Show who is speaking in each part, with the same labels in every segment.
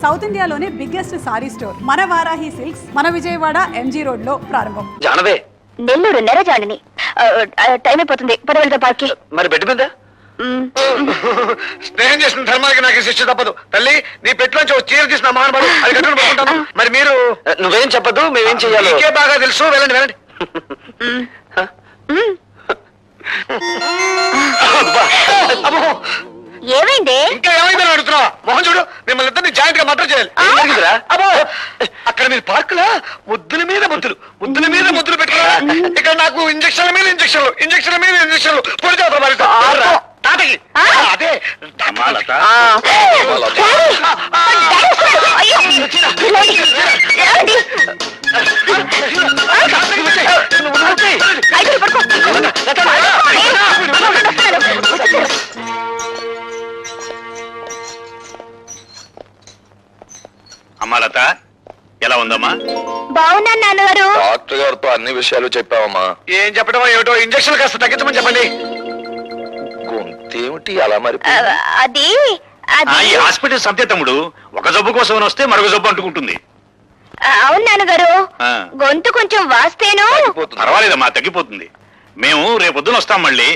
Speaker 1: South ఇండియాలోనే biggest sorry store మన Varahi silks మన విజయవాడ ఎంజీ రోడ్ లో ప్రారంభం.
Speaker 2: జానవే
Speaker 3: నెల్లూరు నెరజాడిని టైం అయిపోతుంది పడవలతో పార్కి.
Speaker 2: మరి బెడ్ మీద స్నేహం చేసిన ధర్మానికి నాకు శిక్ష తప్పదు. తల్లి నీ పెట్టులోంచి ఒక చీర తీసిన మహానుభావుడు అది కట్టుకుని పడుకుంటాను. మరి మీరు నువ్వేం చెప్పదు, మేమేం చెయ్యాలి నీకే బాగా తెలుసు. వెళ్ళండి వెళ్ళండి.
Speaker 3: ఏమైంది?
Speaker 2: ఇంకా ఏమైందని అడుగుతున్నా? మొహం చూడు, మిమ్మల్ని ఇద్దరిని జాయింట్ గా మర్డర్ చేయాలి. అబ్బో అక్కడ మీరు పార్కులా ముద్దుల మీద ముద్దులు, ముద్దుల మీద ముద్దులు పెట్టారా? ఇక్కడ నాకు ఇంజక్షన్ల మీద ఇంజక్షన్లు, ఇంజక్షన్ల మీద ఇంజక్షన్లు పొడి చేస్తారు. తాతకి అదే
Speaker 4: అమ్మా లత, ఎలా ఉందమ్మా?
Speaker 3: బాగున్నాను నాన్నగారు.
Speaker 5: డాక్టర్ గారితో అన్ని విషయాలు చెప్పావమ్మా?
Speaker 2: ఏం చెప్పడం ఏమిటో, ఇంజక్షన్ కాస్త తగ్గించమని చెప్పండి.
Speaker 5: గొంతేమిటి అలా మరి?
Speaker 3: అది
Speaker 4: ఈ హాస్పిటల్ సంతే తమ్ముడు, ఒక జబ్బు కోసం వస్తే మరొక జబ్బు అంటుకుంటుంది.
Speaker 3: అవును నాన్నగారు, గొంతు కొంచెం వాస్తేను.
Speaker 4: పర్వాలేదమ్మా, తగ్గిపోతుంది. మేము రేపొద్దున వస్తాం మళ్ళీ.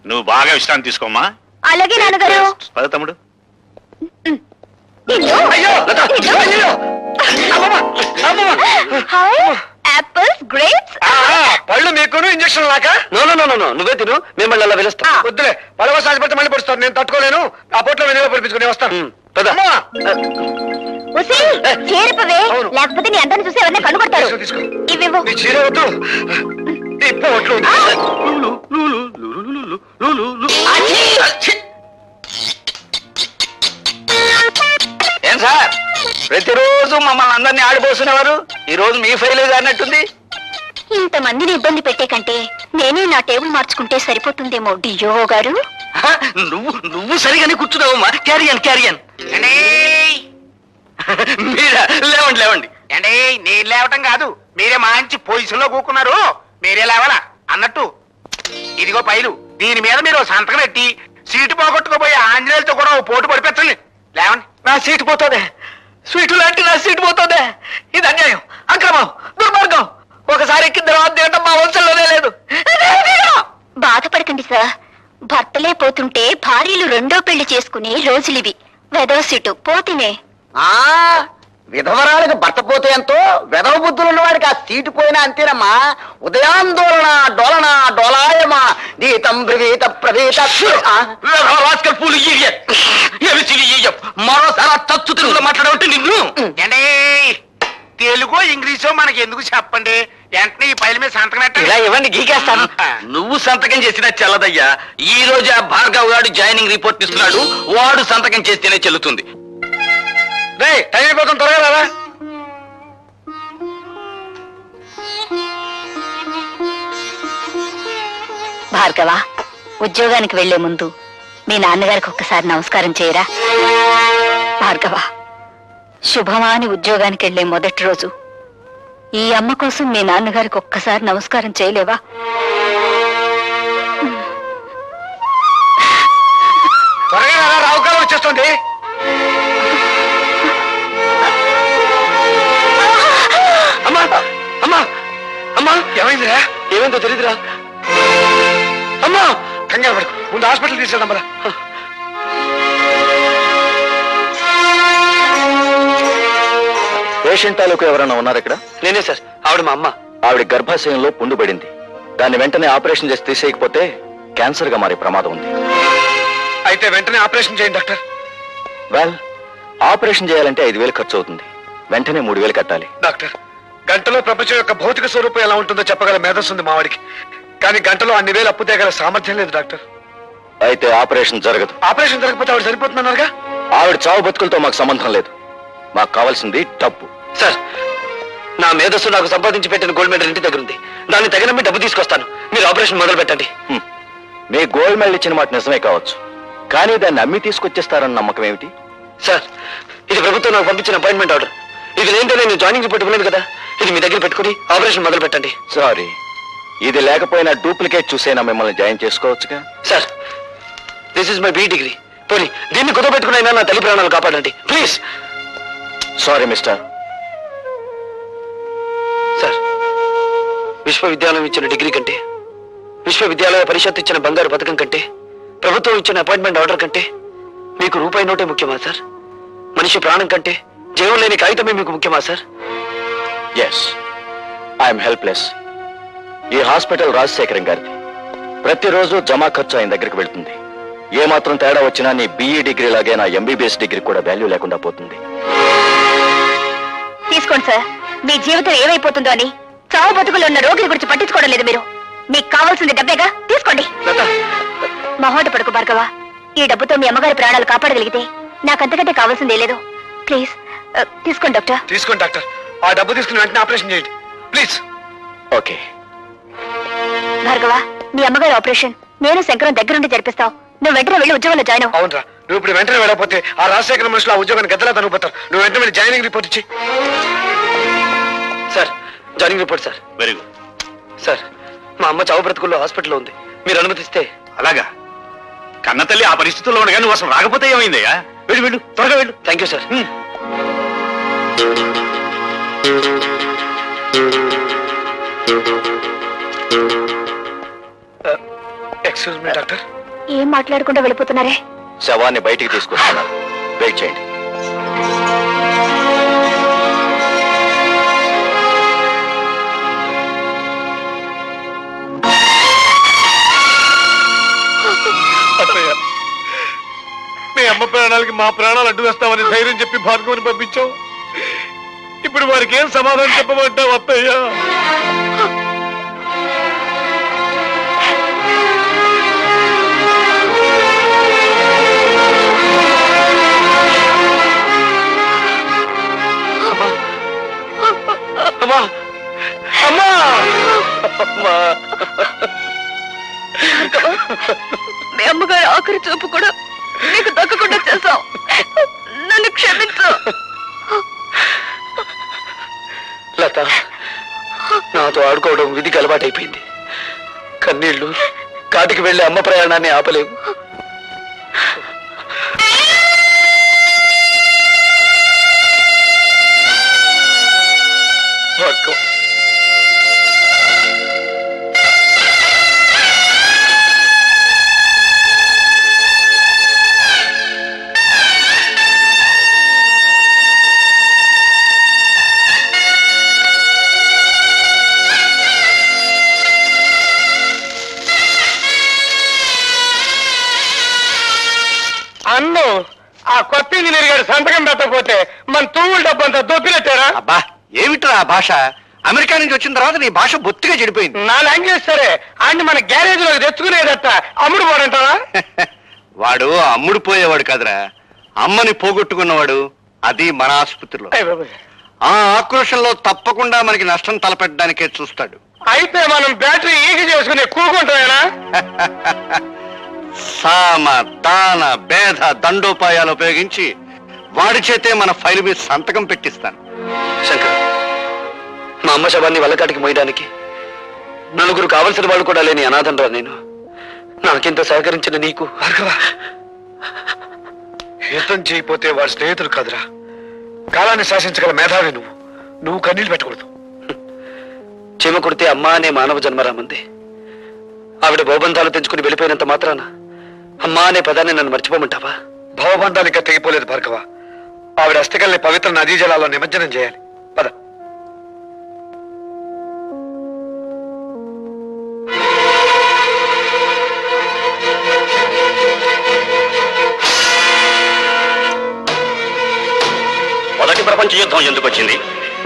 Speaker 4: నువ్వు బాగా విశ్రాంతి తీసుకోమ్మా.
Speaker 3: అలాగే నాన్నగారు.
Speaker 4: పద తమ్ముడు.
Speaker 3: యాపిల్స్, గ్రేప్స్,
Speaker 2: పళ్ళు మీకును ఇంజక్షన్ లాక. నువ్వే తిను, మిమ్మల్ని అలా పిలుస్తా. వద్దులే, పడవ సాగిపోతే మళ్ళీ పడుస్తాను. నేను తట్టుకోలేను. ఆ పొట్లో వెనుక పడిపించుకుని వస్తాను.
Speaker 3: చేరిపోవే, లేకపోతే నీ అందరిని చూసి ఎవరిని కనుగొడతారు.
Speaker 2: తీసుకో.
Speaker 3: ఇవేవో
Speaker 2: నీ చీర వద్దు, ఈ పొట్లు.
Speaker 5: ఏం సార్, ప్రతిరోజు మమ్మల్ని అందరినీ ఆడిపోస్తున్నవారు ఈ రోజు మీ ఫైల్ అన్నట్టుంది.
Speaker 3: ఇంతమందిని ఇబ్బంది పెట్టే కంటే నేనే నా టేబుల్ మార్చుకుంటే సరిపోతుందేమో డియో గారు.
Speaker 5: నువ్వు సరిగానే కూర్చున్నావమ్మా. క్యారియన్ క్యారియన్. మీరా లేవండి లేవండి.
Speaker 2: అంటే నేను లేవటం కాదు, మీరే మంచి పొజిషన్ లో కూకున్నారు. మీరే లేవాలా అన్నట్టు ఇదిగో పైలు, దీని మీద మీరు సంతకం పెట్టి సీటు పోగొట్టుకోబోయే ఆంజనేయులతో కూడా ఓ పోటు పడిపెట్టండి. లేవండి.
Speaker 5: నా సీటు పోతుంది, స్వీటు లాంటి నా సీటు పోతుంది. ఇది అన్యాయం, అక్రమం, దుర్మార్గం. ఒకసారి ఎక్కిన తర్వాత తినటం మా వంశంలోనే లేదు.
Speaker 3: బాధపడకండి సార్, భర్తలే పోతుంటే భార్యలు రెండో పెళ్లి చేసుకునే రోజులివి. వెదవ సీటు పోతేనే.
Speaker 5: విధవరాలకు భర్త పోతే ఎంతో, వెధవ బుద్ధులు ఉన్నవాడికి ఆ సీటు పోయినా అంతేనమ్మా. ఉదయాందోళన డోలన డోలాయమా గీతం బ్రవీత ప్రవీత. మరోసారి తచ్చు తెలుగులో మాట్లాడవంటే నిన్ను.
Speaker 2: అంటే తెలుగు ఇంగ్లీషో మనకి ఎందుకు చెప్పండి. వెంటనే ఈ పైల మీద సంతకం పెట్టండి.
Speaker 5: ఇలా ఇవ్వండి, గీకేస్తాను. నువ్వు సంతకం చేసినా చెల్లదయ్యా. ఈ రోజు ఆ భార్గవ్ గారు జాయినింగ్ రిపోర్ట్ ఇస్తున్నాడు, వాడు సంతకం చేస్తేనే చెల్లుతుంది.
Speaker 2: రే టైం అయిపోతుంది, త్వరగా రారా.
Speaker 3: భార్గవ, ఉద్యోగానికి వెళ్లే ముందు మీ నాన్నగారికి ఒక్కసారి నమస్కారం చేయరా. భార్గవ, శుభమా అని ఉద్యోగానికి వెళ్లే మొదటి రోజు ఈ అమ్మ కోసం మీ నాన్నగారికి ఒక్కసారి నమస్కారం చేయలేవా?
Speaker 2: త్వరగా రారా, రావుకాలం వచ్చేస్తుంది. అమ్మా అమ్మా అమ్మా, ఏమైందిరా? ఏమైందో తెలియదురా. అమ్మా కంగారు పడు, ముందు హాస్పిటల్ తీసుకెళ్దాం కదా.
Speaker 5: పేషెంట్ తాలూకు ఎవరైనా ఉన్నారు ఇక్కడ?
Speaker 2: నేనే సార్, ఆవిడ మా అమ్మ.
Speaker 5: ఆవిడ గర్భాశయంలో పుండు పడింది. దాన్ని వెంటనే ఆపరేషన్ చేసి తీసేయకపోతే క్యాన్సర్ గా మారే ప్రమాదం ఉంది.
Speaker 2: అయితే వెంటనే ఆపరేషన్ చేయండి డాక్టర్.
Speaker 5: వెల్, ఆపరేషన్ చేయాలంటే 5,000 ఖర్చు అవుతుంది. వెంటనే 3,000 కట్టాలి.
Speaker 2: డాక్టర్, గంటలో ప్రపంచం యొక్క భౌతిక స్వరూపం ఎలా ఉంటుందో చెప్పగల మేధస్సు ఉంది మావాడికి. కానీ గంటలో అన్ని వేలు అప్పు తేగల సామర్థ్యం లేదు డాక్టర్.
Speaker 5: అయితే ఆపరేషన్ జరగదు.
Speaker 2: ఆపరేషన్ జరగకపోతే ఆవిడ సరిపోతున్నారుగా.
Speaker 5: ఆవిడ చావు బతుకులతో మాకు సంబంధం లేదు. మాకు కావాల్సింది డబ్బు.
Speaker 2: సార్, నా మేధస్సు నాకు సంపాదించి పెట్టిన గోల్డ్ మెడల్ ఇంటి దగ్గర ఉంది. దాన్ని తగినమ్మి డబ్బు తీసుకొస్తాను. మీరు ఆపరేషన్ మొదలు పెట్టండి.
Speaker 5: మీ గోల్డ్ మెడల్ ఇచ్చిన మాట నిజమే కావచ్చు, కానీ దాన్ని అమ్మి తీసుకొచ్చేస్తారన్న నమ్మకం ఏమిటి?
Speaker 2: సార్, ఇది ప్రభుత్వం నాకు పంపించిన అపాయింట్మెంట్ ఆర్డర్. ఇది లేదంటే నేను జాయినింగ్ రిపోర్ట్ ఇవ్వలేదు కదా. ఇది మీ దగ్గర పెట్టుకుని ఆపరేషన్ మొదలు పెట్టండి.
Speaker 5: సారీ, ఇది లేకపోయినా డూప్లికేట్ చూసైనా మిమ్మల్ని జాయిన్ చేసుకోవచ్చుగా.
Speaker 2: Sir, this is my B degree. పోనీ దీన్ని కుదపెట్టుకునైనా నా తల్లి ప్రాణాలు కాపాడండి ప్లీజ్. Sorry mister. సార్, విశ్వవిద్యాలయం ఇచ్చిన డిగ్రీ కంటే, విశ్వవిద్యాలయ పరిషత్ ఇచ్చిన బంగారు పథకం కంటే, ప్రభుత్వం ఇచ్చిన అపాయింట్మెంట్ ఆర్డర్ కంటే మీకు రూపాయి నోటే ముఖ్యమా సార్? మనిషి ప్రాణం కంటే జీవం లేని కాగితమే మీకు ముఖ్యమా సార్? Yes, I'm helpless. ఈ హాస్పిటల్ రాజశేఖరం గారిది. ప్రతిరోజు జమా ఖర్చు ఆయన దగ్గరికి వెళ్తుంది. ఏ మాత్రం తేడా వచ్చినా నీ BE డిగ్రీ లాగే నా MBBS డిగ్రీ కూడా వాల్యూ లేకుండా పోతుంది.
Speaker 3: తీసుకోండి సార్. మీ జీవితం ఏమైపోతుందో అని చావు బతుకులు ఉన్న రోగిని గురించి పట్టించుకోవడం లేదు మీరు. మీకు కావాల్సింది డబ్బేగా, తీసుకోండి. మొహోట పడుకు భార్గవ. ఈ డబ్బుతో మీ అమ్మగారి ప్రాణాలు కాపాడగలిగితే నాకంతకంటే కావాల్సిందే లేదు. ప్లీజ్ తీసుకోండి డాక్టర్.
Speaker 2: తీసుకోండి డాక్టర్. ఆ డబ్బు తీసుకుని వెంటనే ఆపరేషన్ చేయండి ప్లీజ్. ఓకే
Speaker 3: భార్గవ, మీ అమ్మగారి ఆపరేషన్ నేను శంకరం దగ్గరుండి జరిపిస్తావు. నువ్వు వెంటనే వెళ్ళి ఉద్యోగంలో జాయిన్ అవ్వు.
Speaker 2: అవునరా, నువ్వు ఇప్పుడు వెంటనే వెళ్ళకపోతే ఆ రాజశేఖర మనుషులు ఆ ఉద్యోగాన్ని గద్దలా తనుకుపోతారు. నువ్వు వెంటనే వెళ్ళి జాయినింగ్ రిపోర్ట్ ఇచ్చి. Sir, joining report sir.
Speaker 4: Very good.
Speaker 2: Sir, మా అమ్మ చావు బ్రతుకుల్లో హాస్పిటల్లో ఉంది. మీరు అనుమతిస్తే.
Speaker 4: అలాగా? కన్న తల్లి ఆ పరిస్థితుల్లో ఉండగా నువ్వు అసలు రాకపోతే ఏమైందయ్యా? వెళ్ళు వెళ్ళు, త్వరగా వెళ్ళు.
Speaker 2: Thank you sir. Excuse me doctor.
Speaker 3: ఏం మాట్లాడకుండా వెళ్ళిపోతున్నారే?
Speaker 2: శవాన్ని బయటికి తీసుకొస్తున్నాను, వెయిట్ చేయండి. మీ అమ్మ ప్రాణాలకి మా ప్రాణాలు అడ్డు వేస్తామని ధైర్యం చెప్పి భార్గవుని పంపించావు. ఇప్పుడు వారికి ఏం సమాధానం చెప్పమంటావు అత్తయ్య? అమ్మా, అమ్మా, అమ్మా.
Speaker 3: మీ అమ్మగారి ఆఖరి చూపు కూడా నీకు దక్కకుండా చేశావు. నన్ను క్షమించు.
Speaker 2: లత, నాతో ఆడుకోవడం విధికి అలవాటైపోయింది. కన్నీళ్లు కాటికి వెళ్లి అమ్మ ప్రయాణాన్ని ఆపలేవు. అన్ను, ఆ కొత్త ఇంజనీర్ గారు సంతకం పెట్టకపోతే మన తూముల డబ్బంతా దొప్పినట్టారా?
Speaker 5: అబ్బా, ఏమిట్రా ఆ భాష? అమెరికా నుంచి వచ్చిన తర్వాత నీ భాష బొత్తిగా చెడిపోయింది.
Speaker 2: నా లాంగ్వేజ్ సరే, ఆయన మన గ్యారేజ్ లోకి తెచ్చుకునేదట అమ్ముడు పోడంటావా?
Speaker 5: వాడు అమ్ముడు పోయేవాడు కాదురా, అమ్మని పోగొట్టుకున్నవాడు. అది మన ఆసుపత్రిలో. ఆ ఆక్రోషంలో తప్పకుండా మనకి నష్టం తలపెట్టడానికే చూస్తాడు.
Speaker 2: అయితే మనం బ్యాటరీ ఈజీ చేసుకుని కూకుంటామేనా?
Speaker 5: సామ దాన భేద దండోపాయాలు ఉపయోగించి వాడి చేతే మన ఫైల్ మీద సంతకం పెట్టిస్తాను.
Speaker 2: శంకర్, మా అమ్మ శవాన్ని వల్లకాటికి మోయడానికి నలుగురు కావలసిన వాళ్ళు కూడా లేని అనాథంరా నేను. నాకింత సహకరించిన నీకు భార్గవ, యుద్ధం చేయకపోతే వాడు స్నేహితుడు కాదురా, కాలాన్ని శాసించగల మేధావి నువ్వు. నువ్వు కన్నీళ్ళు పెట్టకూడదు. చీమ కొడితే అమ్మా అనే మానవ జన్మరామంది. ఆవిడ భవబంధాలు తెంచుకుని వెళ్ళిపోయినంత మాత్రాన అమ్మా అనే పదాన్ని నన్ను మర్చిపోమంటావా? భవబంధాలు ఇంకా తెగిపోలేదు భార్గవ. ఆవిడ అస్థికల్ని పవిత్ర నదీ జలాల్లో నిమజ్జనం చేయాలి. పద.
Speaker 4: మొదటి ప్రపంచ యుద్ధం ఎందుకు వచ్చింది?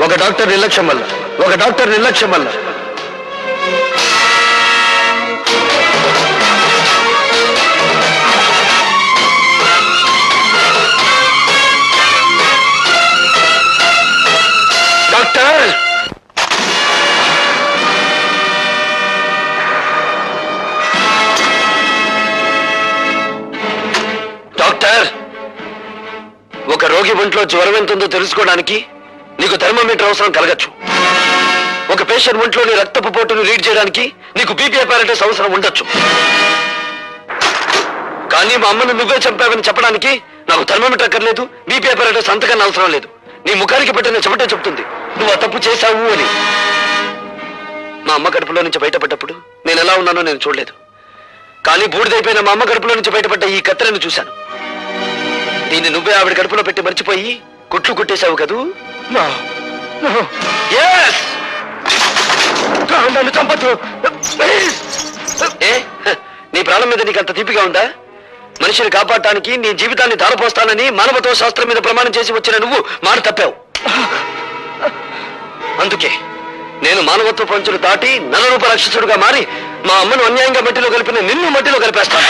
Speaker 2: ఒక డాక్టర్ నిర్లక్ష్యం వల్ల. ఒక డాక్టర్ నిర్లక్ష్యం వల్ల. డాక్టర్, డాక్టర్, ఒక రోగి ఒంట్లో జ్వరం ఎంతుందో తెలుసుకోవడానికి నీకు థర్మోమీటర్ అవసరం కలగచ్చు. ఒక పేషెంట్ ఒంట్లోని రక్తపు పోటును రీడ్ చేయడానికి నీకు బీపీ అపారటస్ అవసరం ఉండొచ్చు. కానీ మా అమ్మను నువ్వే చంపావని చెప్పడానికి నాకు థర్మోమీటర్ అక్కర్లేదు, బీపీ అపారటస్ అంతకన్నా అవసరం లేదు. నీ ముఖానికి పట్టిన చెమట చెప్తుంది నువ్వు ఆ తప్పు చేశావు అని. మా అమ్మ కడుపులో నుంచి బయటపడ్డప్పుడు నేను ఎలా ఉన్నానో నేను చూడలేదు. కానీ బూడిదైపోయిన మా అమ్మ కడుపులో నుంచి బయటపడ్డ ఈ కత్తెరను చూశాను. దీన్ని నువ్వే ఆవిడ కడుపులో పెట్టి మర్చిపోయి కుట్లు కుట్టేశావు కదూ? Yes! నన్ను చంపొద్దు. ఏ నీ ప్రాణం మీద నీకు అంత తీపిగా ఉందా? మనిషిని కాపాడటానికి నీ జీవితాన్ని ధారపోస్తానని మానవతో శాస్త్రం మీద ప్రమాణం చేసి వచ్చిన నువ్వు మాట తప్పావు. అందుకే నేను మానవత్వ పంచులు దాటి నలరూప రాక్షసుడుగా మారి మా అమ్మను అన్యాయంగా మట్టిలో కలిపిన నిన్ను మట్టిలో కలిపేస్తాను.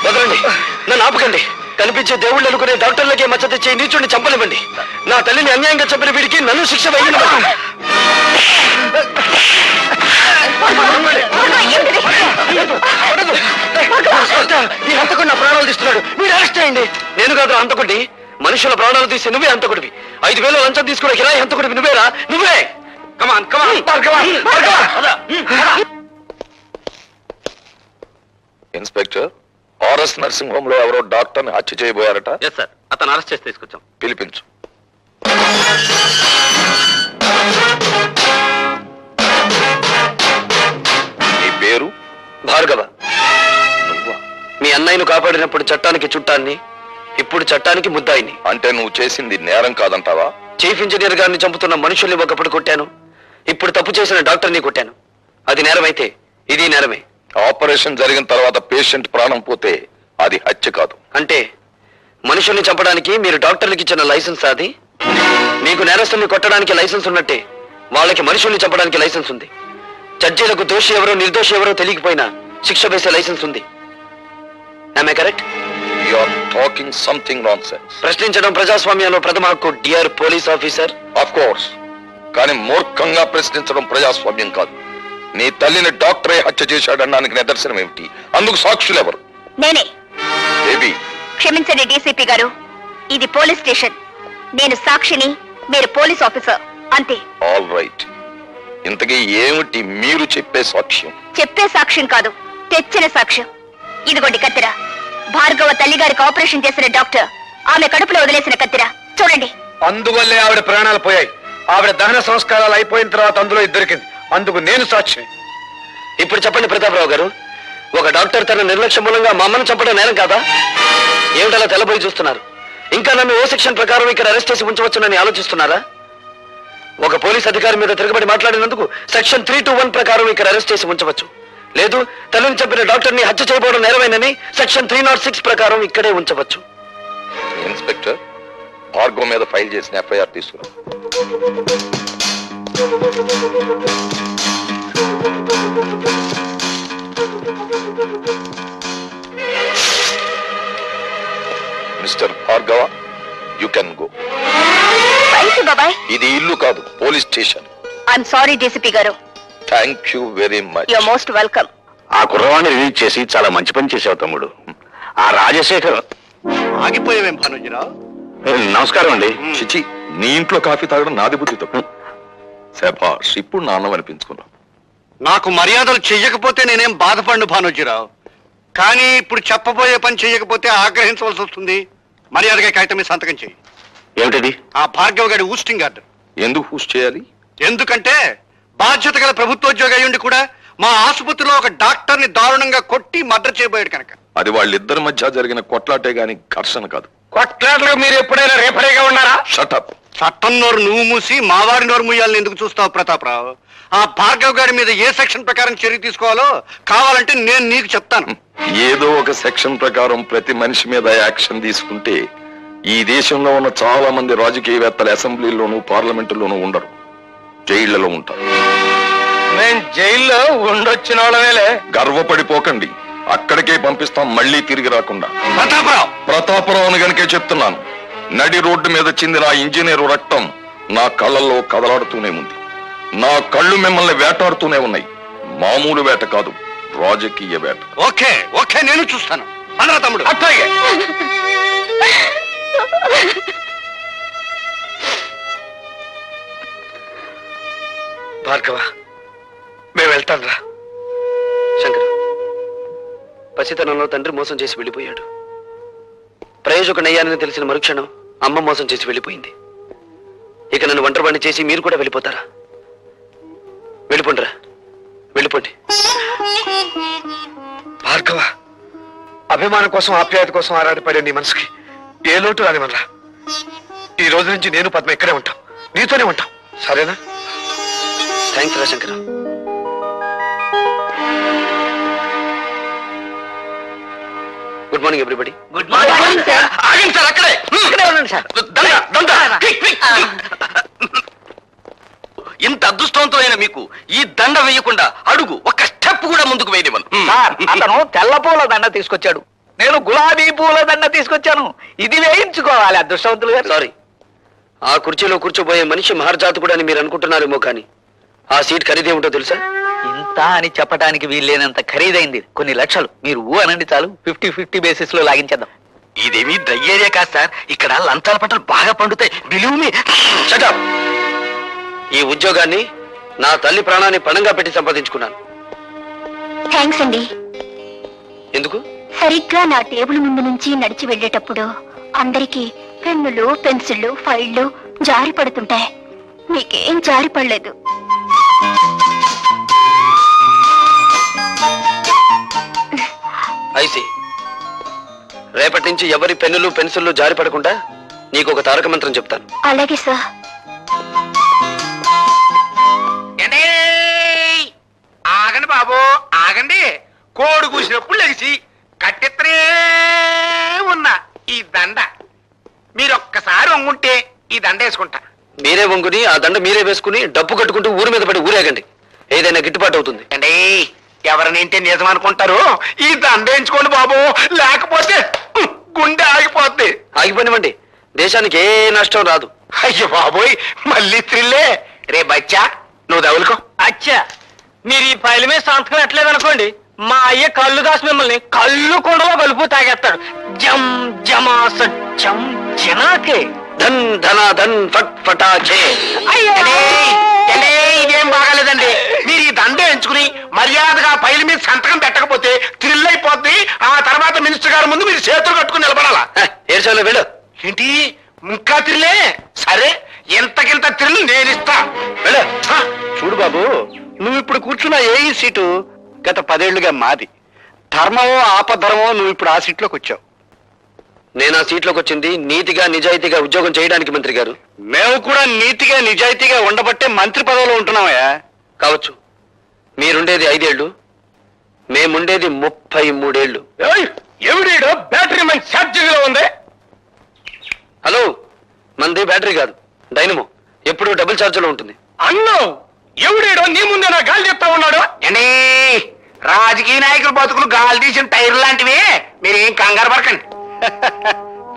Speaker 2: వదలండి, నన్ను ఆపకండి. కనిపించే దేవుళ్ళు అనుకునే డాక్టర్లకే మచ్చ తెచ్చే నీచుడిని చంపనివ్వండి. నా తల్లిని అన్యాయంగా చంపిన వీడికి నన్ను శిక్ష వేయనివ్వండి. ఈ హంతకుడు నా ప్రాణాలు తీస్తున్నాడు, మీరు అరెస్ట్ చేయండి. నేను కాదు హంతకుడిని, మనుషుల ప్రాణాలు తీసి నువ్వే హంతకుడివి. 5,000 లంచం తీసుకునే కిరాయి హంతకుడివి నువ్వేరా? నువ్వే. కమాన్ కమాన్.
Speaker 6: ఇన్స్పెక్టర్, ఆర్ఎస్ నర్సింగ్ హోమ్ లో ఎవరో డాక్టర్ ని హత్య చేయబోయారట.
Speaker 5: ఎస్ సార్, అతను అరెస్ట్ చేసి తీసుకొచ్చాం.
Speaker 6: పిలిపించు. నీ పేరు?
Speaker 2: భార్గవ.
Speaker 6: నువ్వా?
Speaker 2: మీ అన్నయ్యను కాపాడినప్పుడు చట్టానికి చుట్టాన్ని, ఇప్పుడు చట్టానికి ముద్దాయిని.
Speaker 6: అంటే నువ్వు చేసింది నేరం కాదంటావా?
Speaker 2: చీఫ్ ఇంజనీర్ గారిని చంపుతున్న మనుషుల్ని ఒకప్పుడు కొట్టాను, ఇప్పుడు తప్పు చేసిన డాక్టర్ని కొట్టాను. అది నేరమైతే ఇది నేరమే.
Speaker 6: ఆపరేషన్ జరిగిన తర్వాత పేషెంట్ ప్రాణం పోతే అది హత్య కాదు.
Speaker 2: అంటే మనుషుల్ని చంపడానికి మీరు డాక్టర్లకు ఇచ్చిన లైసెన్స్ అది? మీకు నేరస్తుల్ని కొట్టడానికి లైసెన్స్ ఉన్నట్టే వాళ్ళకి మనుషుల్ని చంపడానికి లైసెన్స్ ఉంది. జడ్జీలకు దోషి ఎవరో నిర్దోషి ఎవరో తెలియకపోయినా శిక్ష వేసే లైసెన్స్ ఉంది. I correct?
Speaker 6: You are talking something nonsense.
Speaker 2: ప్రశ్నించడం ప్రజాస్వామ్యంలో ప్రథమ హక్కు, dear police officer.
Speaker 6: Of course, కానీ మూర్ఖంగా ప్రశ్నించడం ప్రజాస్వామ్యం కాదు. నీ తల్లిని డాక్టరే హత్య చేశాడనడానికి నిదర్శనం ఏమిటి? అందుకు సాక్షులు ఎవరు?
Speaker 3: నేనే.
Speaker 6: బేబీ,
Speaker 3: క్షమించండి డీసీపీ గారు, ఇది పోలీస్ స్టేషన్. నేను సాక్షిని, మీరు పోలీస్ ఆఫీసర్, అంతే.
Speaker 6: All right. ఇంతకీ ఏమిటి మీరు చెప్పే సాక్ష్యం?
Speaker 3: చెప్పే సాక్ష్యం కాదు, తెచ్చిన సాక్ష్యం. ఇదిగోండి కత్తెర. భార్గవ తల్లిగారికి ఆపరేషన్ చేసిన డాక్టర్ ఆమె కడుపులో వదిలేసిన కత్తెర చూడండి.
Speaker 2: అందువల్లే ఆవిడ ప్రాణాలు పోయాయి. ఆవిడ దహన సంస్కారాలు అయిపోయిన తర్వాత అందులో ఇది దొరికింది. అందుకు నేను సాక్షి. ఇప్పుడు చెప్పండి ప్రతాపరావు గారు, ఒక డాక్టర్ తన నిర్లక్ష్యం మూలంగా మా అమ్మను చంపడం నేరం కాదా? ఏమిటలా తెల్లబోయి చూస్తున్నారు? ఇంకా నన్ను ఓ సెక్షన్ ప్రకారం ఇక్కడ అరెస్ట్ చేసి ఉంచవచ్చునని ఆలోచిస్తున్నారా? ఒక పోలీస్ అధికారి మీద తిరగబడి మాట్లాడినందుకు సెక్షన్ 321 ప్రకారం ఇక్కడ అరెస్ట్ చేసి ఉంచవచ్చు. లేదు, తల్లిని చంపిన డాక్టర్ని హత్య చేయబోవడం నేరమేనని సెక్షన్ 306 ప్రకారం ఇక్కడే ఉంచవచ్చు.
Speaker 6: ఇన్స్పెక్టర్, భార్గవ్ మీద ఫైల్ చేసిన ఎఫ్ఐఆర్ తీసుకురా. Mister Bhargava, you can go.
Speaker 3: బాబాయ్,
Speaker 6: ఇది ఇల్లు కాదు, police station.
Speaker 3: I'm sorry DCP గారు.
Speaker 6: Thank you very much.
Speaker 3: You're most welcome.
Speaker 4: ఆ కుర్రవాణ్ణి రిలీజ్ చేసి చాలా మంచి పని చేసావు తమ్ముడు. ఆ రాజశేఖర్.
Speaker 5: ఆగిపోయావేం భానుజీరావు?
Speaker 4: నమస్కారం అండి.
Speaker 6: చిచి, నీ ఇంట్లో కాఫీ తాగడం నాది బుద్ధి తప్పు. శభాష్, ఇప్పుడు నాన్నం అనిపించుకున్నావు.
Speaker 5: నాకు మర్యాదలు చెయ్యకపోతే నేనేం బాధపడను భానుజీరావు, కానీ ఇప్పుడు చెప్పబోయే పని చెయ్యకపోతే ఆగ్రహించవలసి వస్తుంది. మర్యాదగా కాగితం మీద సంతకం చెయ్యి.
Speaker 4: ఏమిటిది?
Speaker 5: ఆ భార్గవ్ గారి ఊస్టింగ్ ఆర్డర్.
Speaker 6: ఎందుకు హూస్ చేయాలి?
Speaker 5: ఎందుకంటే బాధ్యత గల ప్రభుత్వోద్యోగి అయ్యుండి కూడా మా ఆసుపత్రిలో ఒక డాక్టర్ ని దారుణంగా కొట్టి మర్డర్ చేయబోయాడు కనుక.
Speaker 6: అది వాళ్ళిద్దరి మధ్య జరిగిన కొట్లాటే గాని ఘర్షణ కాదు.
Speaker 2: కొట్లాటలకు మీరు ఎప్పుడైనా రేపరేగా ఉన్నారా?
Speaker 6: షటప్.
Speaker 5: చట్టం నోరు నువ్వు మూసి మావారి నోరు మూయాలని ఎందుకు చూస్తావు ప్రతాపరావు? ఆ భార్గవ్ గారి మీద ఏ సెక్షన్ ప్రకారం చర్య తీసుకోవాలో కావాలంటే నేను నీకు చెప్తాను.
Speaker 6: ఏదో ఒక సెక్షన్ ప్రకారం ప్రతి మనిషి మీద యాక్షన్ తీసుకుంటే ఈ దేశంలో ఉన్న చాలా మంది రాజకీయవేత్తలు అసెంబ్లీలోనూ పార్లమెంటులోనూ ఉండరు, జైళ్లలో ఉంటారు.
Speaker 2: నేను జైల్లో ఉండొచ్చిన వాళ్ళవేలే.
Speaker 6: గర్వపడిపోకండి, అక్కడికే పంపిస్తాం, మళ్ళీ తిరిగి రాకుండా.
Speaker 5: ప్రతాపరావు
Speaker 6: ప్రతాపరావుని గనుకే చెప్తున్నాను. నడి రోడ్డు మీద చిందిన ఆ ఇంజనీరు రక్తం నా కళ్ళల్లో కదలాడుతూనే ఉంది. నా కళ్ళు మిమ్మల్ని వేటాడుతూనే ఉన్నాయి. మామూలు వేట కాదు, రాజకీయ వేట.
Speaker 5: ఓకే ఓకే, నేను చూస్తాను. అనరా తమ్ముడు.
Speaker 2: అట్లాగే. భార్గవ, మేము వెళ్తాం రా.
Speaker 7: శంకర్, పసితనంలో తండ్రి మోసం చేసి వెళ్ళిపోయాడు. ప్రయోజకుడయ్యానని తెలిసిన మరుక్షణం అమ్మ మోసం చేసి వెళ్ళిపోయింది. ఇక నన్ను ఒంటరివాణ్ణి చేసి మీరు కూడా వెళ్ళిపోతారా? వెళ్ళిపోండిరా, వెళ్ళిపోండి.
Speaker 2: భార్గవ, అభిమానం కోసం ఆప్యాయత కోసం ఆరాటపడే నీ మనసుకి ఏ లోటు రానివనరా. ఈ రోజు నుంచి నేను పద్మ ఇక్కడే ఉంటాం, నీతోనే ఉంటాం, సరేనా?
Speaker 7: థ్యాంక్స్ రా Shankar. Good morning everybody.
Speaker 3: Good morning sir.
Speaker 2: ఆగండి సార్, అక్కడే
Speaker 3: ఉండండి సార్.
Speaker 7: ఇంత అదృష్టవంతమైన మీకు ఈ దండ వేయకుండా అడుగు ఒక్క స్టెప్ కూడా ముందుకు వేయనివ్వను.
Speaker 8: సార్, అతను తెల్ల పూల దండ తీసుకొచ్చాడు, నేను గులాబీ పూల దండ తీసుకొచ్చాను. ఇది వేయించుకోవాలి అదృష్టవంతులు గారు.
Speaker 7: సారీ, ఆ కుర్చీలో కూర్చోబోయే మనిషి మహర్జాతకుడు అని మీరు అనుకుంటున్నారేమో కానీ ఆ సీట్ ఖరీదేమిటో తెలుసా?
Speaker 8: ఇంత అని చెప్పడానికి వీల్లేనంత ఖరీదైంది. కొన్ని లక్షలు. మీరు ఊ అనండి చాలు, 50-50 బేసిస్ లో లాగించేద్దాం.
Speaker 7: ఇదేమి డ్రై ఏరియా కాదు సార్, ఇక్కడ లంచాల పంటలు బాగా పండుతాయి. Believe me. Shut up. ఈ ఉద్యోగాన్ని నా తల్లి ప్రాణాన్ని పణంగా పెట్టి సంపాదించుకున్నాను.
Speaker 3: థ్యాంక్స్ అండి.
Speaker 7: ఎందుకు?
Speaker 3: సరిగ్గా నా టేబుల్ ముందు నుంచి నడిచి వెళ్ళేటప్పుడు అందరికీ పెన్నులు, పెన్సిళ్ళు, ఫైళ్లు జారి పడుతుంటాయి. మీకేం జారి పడలేదు.
Speaker 7: ఐసి, రేపటి నుంచి ఎవరి పెన్నులు పెన్సిళ్ళు జారి పడకుండా నీకు ఒక తారక మంత్రం చెప్తాను.
Speaker 3: అలాగే సార్.
Speaker 2: ఆగండి బాబు, ఆగండి. కోడి కూసినప్పుడు లెగిసి కట్టెత్తనే ఉన్న ఈ దండ మీరు ఒక్కసారి వంగుంటే ఈ దండ వేసుకుంటా.
Speaker 7: మీరే వంగుని ఆ దండ మీరే వేసుకుని డబ్బు కట్టుకుంటూ ఊరి మీద పడి ఊరేగండి. ఏదైనా గిట్టుబాటు అవుతుంది.
Speaker 2: అండి, ఎవరినేంటే నిజం అనుకుంటారు. ఈ దండ వేయించుకోండి బాబు, లేకపోతే గుండె ఆగిపోద్ది.
Speaker 7: ఆగిపోనివ్వండి, దేశానికి ఏ నష్టం రాదు.
Speaker 2: అయ్యో బాబోయ్, మళ్ళీ త్రిల్లే. రే బచ్చా, నువ్వు దవులుకో.
Speaker 8: అచ్చా, మీరు ఈ ఫైల్ మీద సంతకం ఎట్లేదు అనుకోండి, మా అయ్య కళ్ళు దాసి మిమ్మల్ని కళ్ళు కుండలో కలుపు తాగేస్తాడు. జం జమా సత్యం జనాకే.
Speaker 7: ధన్ ధన ధన్ ఫట్ ఫటాచే.
Speaker 2: ఇదేం బాగాలేదండి. మీరు ఈ దండ ఎంచుకుని మర్యాదగా ఫైల్ మీద సంతకం పెట్టకపోతే థ్రిల్ అయిపోద్ది. ఆ తర్వాత మినిస్టర్ గారి ముందు మీరు చేతులు కట్టుకుని నిలబడాలా.
Speaker 7: ఏడ్చాలో వెళ్ళు.
Speaker 2: ఏంటి ఇంకా థ్రిల్లే? సరే, ఎంతకింత థ్రిల్ నేను ఇస్తా.
Speaker 7: వెళ్ళు.
Speaker 5: చూడు బాబు, నువ్వు ఇప్పుడు కూర్చున్న ఏ సీటు గత 10 ఏళ్లుగా మాది. ధర్మమో ఆపధర్మమో నువ్వు ఇప్పుడు ఆ సీట్లోకి వచ్చావు.
Speaker 7: నేను ఆ సీట్లోకి వచ్చింది నీతిగా నిజాయితీగా ఉద్యోగం చేయడానికి మంత్రి గారు.
Speaker 5: మేము కూడా నీతిగా నిజాయితీగా ఉండబట్టే మంత్రి పదవిలో ఉంటున్నామయ్యా.
Speaker 7: కావచ్చు, మీరుండేది 5 ఏళ్ళు, మేముండేది 33 ఏళ్ళు.
Speaker 2: ఎవడీడో బ్యాటరీ మన ఛార్జింగ్ లో ఉంది.
Speaker 7: హలో, మంది బ్యాటరీ కాదు, డైనమో. ఎప్పుడు డబుల్ ఛార్జ్ లో ఉంటుంది.
Speaker 2: అన్నో, ఎవడీడో నీ ముందే నా గాలి చెప్తా ఉన్నాడు. అండి, రాజకీయ నాయకుల బతుకులు గాలి తీసిన టైర్ లాంటివి. మీరేం కంగారు పడకండి.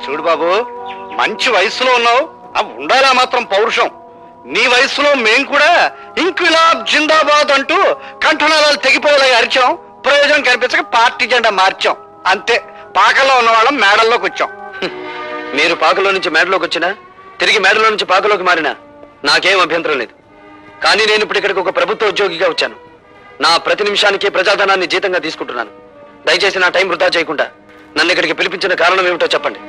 Speaker 5: చూడు బాబు, మంచి వయసులో ఉన్నావు, అవి ఉండాలా మాత్రం పౌరుషం. నీ వయసులో మేం కూడా ఇంక్విలాబ్ జిందాబాద్ అంటూ కంఠనాళాలు తెగిపోయేలాగా అరిచాం. ప్రయోజనం కనిపించక పార్టీ జెండా మార్చాం. అంతే, పాకల్లో ఉన్న వాళ్ళం మేడల్లోకి వచ్చాం.
Speaker 7: మీరు పాకలో నుంచి మేడలోకి వచ్చినా, తిరిగి మేడలో నుంచి పాకలోకి మారినా నాకేం అభ్యంతరం లేదు. కానీ నేను ఇప్పుడు ఇక్కడికి ఒక ప్రభుత్వ ఉద్యోగిగా వచ్చాను. నా ప్రతి నిమిషానికి ప్రజాధనాన్ని జీతంగా తీసుకుంటున్నాను. దయచేసి నా టైం వృధా చేయకుండా నన్ను ఇక్కడికి పిలిపించిన కారణం ఏమిటో చెప్పండి.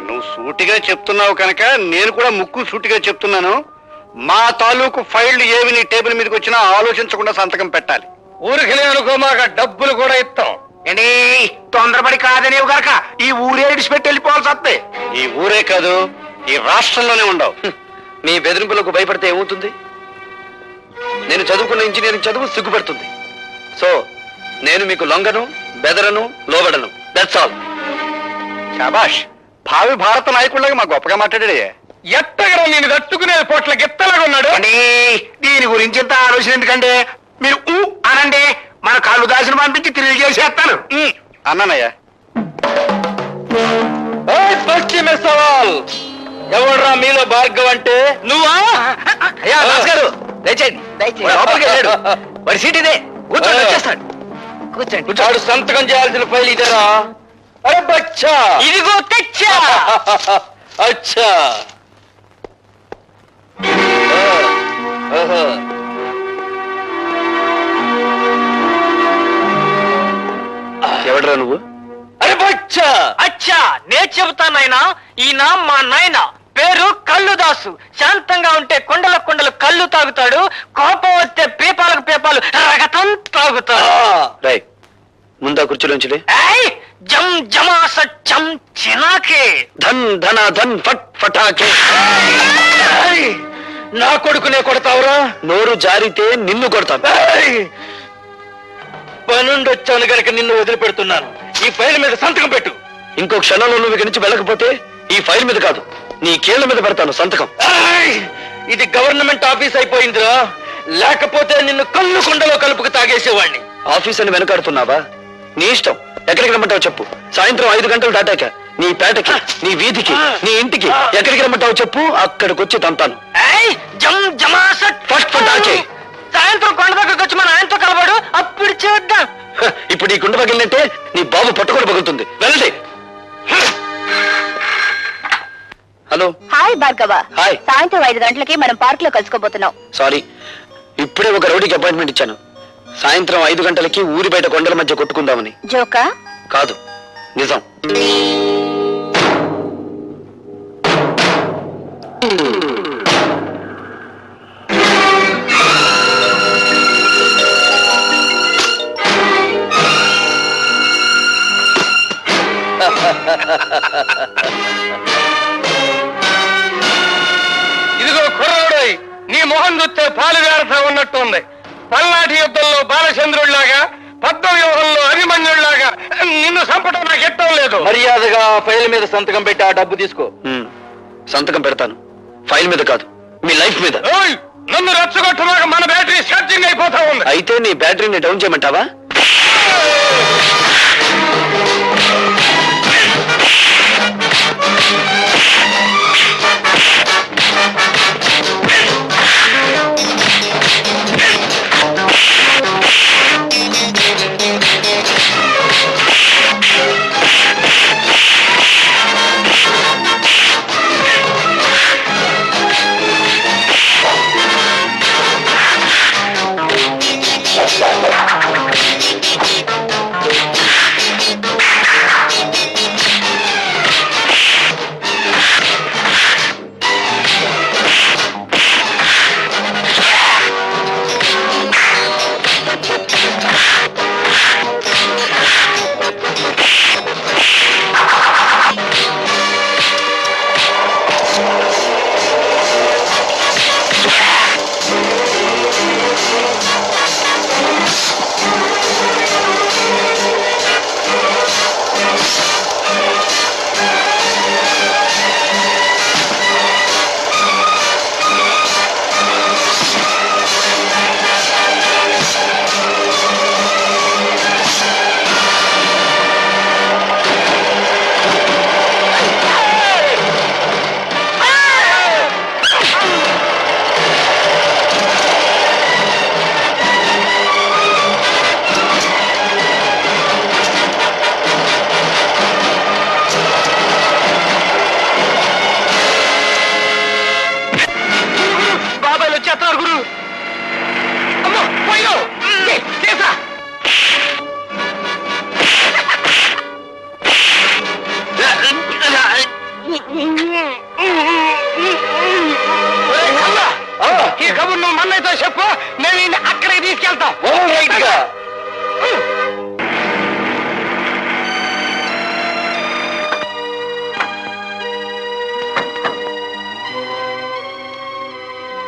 Speaker 5: నువ్వు సూటిగా చెప్తున్నావు కనుక నేను కూడా ముక్కు సూటిగా చెప్తున్నాను. మా తాలూకు ఫైళ్లు ఏవి నీ టేబుల్ మీదకి వచ్చినా ఆలోచించకుండా సంతకం పెట్టాలి.
Speaker 2: ఊరికి అనుకో, మాకు డబ్బులు కూడా ఇస్తాం. ఏంటి తొందరపడి కాదనేవు కనుక ఈ ఊరే ఇడిచిపెట్టి వెళ్ళిపోవాల్సి వస్తే.
Speaker 5: ఈ ఊరే కాదు, ఈ రాష్ట్రంలోనే ఉండవు.
Speaker 7: మీ బెదిరింపులకు భయపడితే ఏమవుతుంది? నేను చదువుకున్న ఇంజనీరింగ్ చదువు సిగ్గుపడుతుంది. సో నేను మీకు లొంగను, బెదరను, లోబడను. That's all.
Speaker 5: శాబాష్, భావి భారత నాయకుడిలాగా మా గొప్పగా మాట్లాడే.
Speaker 2: ఎత్తగర నేను తట్టుకునే పోట్ల గెత్తలాగా ఉన్నాడు. దీని గురించి ఎంత ఆలోచన ఎందుకంటే మీరు అనండి, మన కాళ్ళు దాసిన పంపించి తిరిగి చేసేస్తాను.
Speaker 5: అన్నానయ్యా.
Speaker 2: పశ్చిమ సవాల్
Speaker 7: ఎవడ్రా మీలో భార్గవ్ అంటే?
Speaker 8: నువ్వా?
Speaker 7: అయ్యా గారు దయచేయండి. లోపలికి వెళ్ళాడు. వాడి సీట్ ఇదే, కూర్చోండి, వచ్చేస్తాడు. కూర్చోండి. వాడు సంతకం చేయాల్సిన ఫైల్ ఇదేరా? అరే బచ్చా,
Speaker 8: ఇదిగో తెచ్చా.
Speaker 7: అచ్చా. ఓహో. ఎవడ్రా నువ్వు? అరే బచ్చా.
Speaker 8: అచ్చా, నేను చెబుతానైనా, ఈయన మా నాయన పేరు కల్లుదాసు. శాంతంగా ఉంటే కొండల కొండలు కళ్ళు తాగుతాడు, కోపం వస్తే పీపాలకు పీపాలు రగతం తాగుతాడు.
Speaker 7: రై, ముందా కుర్చీలోంచిలే.
Speaker 8: ఏయ్, జం జమాస చం చినాకే.
Speaker 7: ధన్ ధన ధన్ ఫట్ ఫటాకే. నా కొడుకునే కొడతావురా? నోరు జారితే నిన్ను కొడతాను. పనుండొచ్చాను గనక నిన్ను వదిలిపెడుతున్నాను. ఈ ఫైల్ మీద సంతకం పెట్టు. ఇంకో క్షణంలో నువ్వు ఇక్కడి నుంచి వెళ్ళకపోతే ఈ ఫైల్ మీద కాదు, నీ కీళ్ళ మీద పెడతాను సంతకం. ఇది గవర్నమెంట్ ఆఫీస్ అయిపోయిందిరా, లేకపోతే నిన్ను కళ్ళు కుండలో కలుపుకు తాగేసేవాడిని. ఆఫీస్ అని వెనకాడుతున్నావా? నీ ఇష్టం, ఎక్కడికి రమ్మంటావు చెప్పు. సాయంత్రం 5 గంటలు దాటాక నీ పేటకి, నీ వీధికి, నీ ఇంటికి ఎక్కడికి రమ్మంటావు చెప్పు, అక్కడికి వచ్చి తంతాను.
Speaker 8: ఏయ్, జం జమాస
Speaker 7: ఫస్ట్ ఫటాకే.
Speaker 8: సాయంత్రం కొండ దగ్గరకు వచ్చి మా నాయనతో కలవాడు, అప్పుడు చూద్దాం.
Speaker 7: ఇప్పుడు ఈ కుండ పగిలినట్టే నీ బాబు పట్టుకొని పగులుతుంది. వెళ్ళండి. హలో.
Speaker 3: హాయ్ భార్గవ.
Speaker 7: హాయ్.
Speaker 3: సాయంత్రం 5 గంటలకి మనం పార్క్ లో కలుసుకోబోతున్నాం.
Speaker 7: సారీ, ఇప్పుడే ఒక రౌడీకి అపాయింట్మెంట్ ఇచ్చాను. సాయంత్రం 5 గంటలకి ఊరి బయట కొండల మధ్య కొట్టుకుందామని.
Speaker 3: జోకా?
Speaker 7: కాదు, నిజం.
Speaker 2: ఇదిగో కుర్రోడోయ్, నీ మొహం చూస్తే పాలు వేరతా ఉన్నట్టు ఉంది. పల్నాటి యుద్ధంలో బాలచంద్రుడిలాగా, పద్మ వ్యూహంలో అభిమన్యుడిలాగా నిన్ను చంపడం నాకు ఎట్టం లేదు.
Speaker 7: మర్యాదగా ఫైల్ మీద సంతకం పెట్టి ఆ డబ్బు తీసుకో. సంతకం పెడతాను, ఫైల్ మీద కాదు, మీ లైఫ్ మీద.
Speaker 2: ఓయ్, నన్ను రెచ్చగొట్టమాక, మన బ్యాటరీ ఛార్జింగ్ అయిపోతా ఉంది.
Speaker 7: అయితే నీ బ్యాటరీని డౌన్ చేయమంటావా?
Speaker 2: ఈ కబుర్ నువ్వు మన్నైతో చెప్పు, మేము నిన్ను అక్కడికి తీసుకెళ్తాం.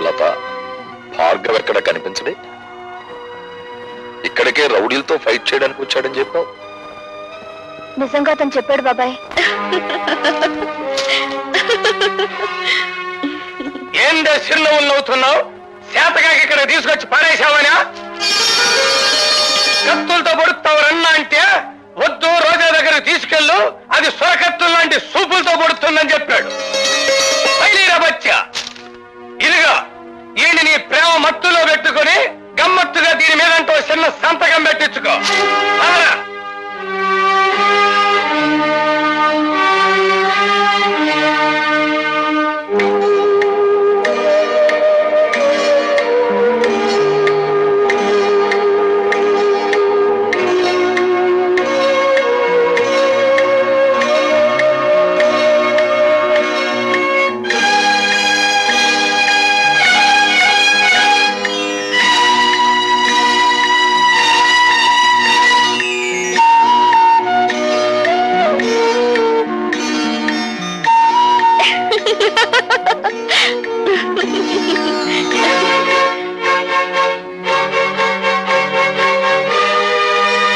Speaker 6: లత, భార్గవ్ ఎక్కడ కనిపించడే? ఇక్కడికే రౌడీలతో ఫైట్ చేయడానికి వచ్చాడని చెప్పావు.
Speaker 3: నిజంగా అతను చెప్పాడు బాబాయ్.
Speaker 2: ఏందే చిరునవ్వులు నవ్వుతున్నావు? చేతకాకి ఇక్కడ తీసుకొచ్చి పారేశావనా? కత్తులతో పొడుస్తావు రన్నా అంటే వద్దు, రోజా దగ్గర తీసుకెళ్ళు, అది సొరకత్తులు లాంటి సూపులతో పొడుతుందని చెప్పాడు. బయలురా బచ్చా. ఇదిగా ఈయన నీ ప్రేమ మత్తులో పెట్టుకొని గమ్మత్తుగా దీని మీదంటో చిన్న సంతకం పెట్టించుకో.